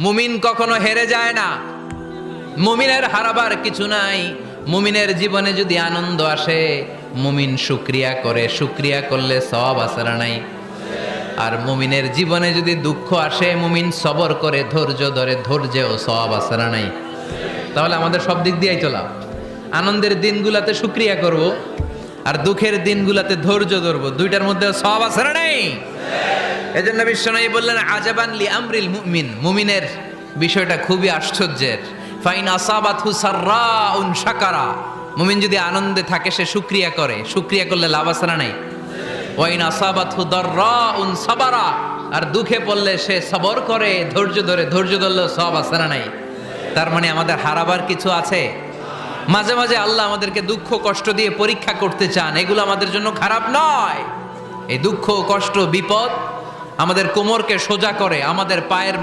মুমিন কখনো হেরে যায় না। মুমিনের হারাবার কিছু নাই। মুমিনের জীবনে যদি আনন্দ আসে, মুমিন শুকরিয়া করে, শুকরিয়া করলে সওয়াব আছে না নাই? আর মুমিনের জীবনে যদি দুঃখ আসে, মুমিন সবর করে, ধৈর্য ধরে, ধৈর্যেও সওয়াব আছে না নাই? তাহলে আমাদের সব দিক দিয়েই তো লাভ। আনন্দের দিনগুলাতে শুকরিয়া করব, আর দুঃখের দিনগুলাতে ধৈর্য ধরবো, দুইটার মধ্যে সওয়াব আছে না নাই? এজন্য বিশ্বনবী বললেন, আজাবান লি আমরিল মুমিন, মুমিনের বিষয়টা খুবই আশ্চর্যের। ফাইন আসাবাতহু সাররাউন শাকারা, মুমিন যদি আনন্দে থাকে সে শুকরিয়া করে, শুকরিয়া করলে লাভ আছে না নাই? ওয়াইন আসাবাতহু দাররাউন সাবারা, আর দুঃখে পড়লে সে সবর করে, ধৈর্য ধরে, ধৈর্য ধরলে সওয়াব আছে না নাই? তার মানে আমাদের হারাবার কিছু আছে। মাঝে মাঝে আল্লাহ আমাদেরকে দুঃখ কষ্ট দিয়ে পরীক্ষা করতে চান, এগুলো আমাদের জন্য খারাপ নয়। এই দুঃখ কষ্ট বিপদ আমাদের কোমরকে সোজা করে, আমাদের পায়ের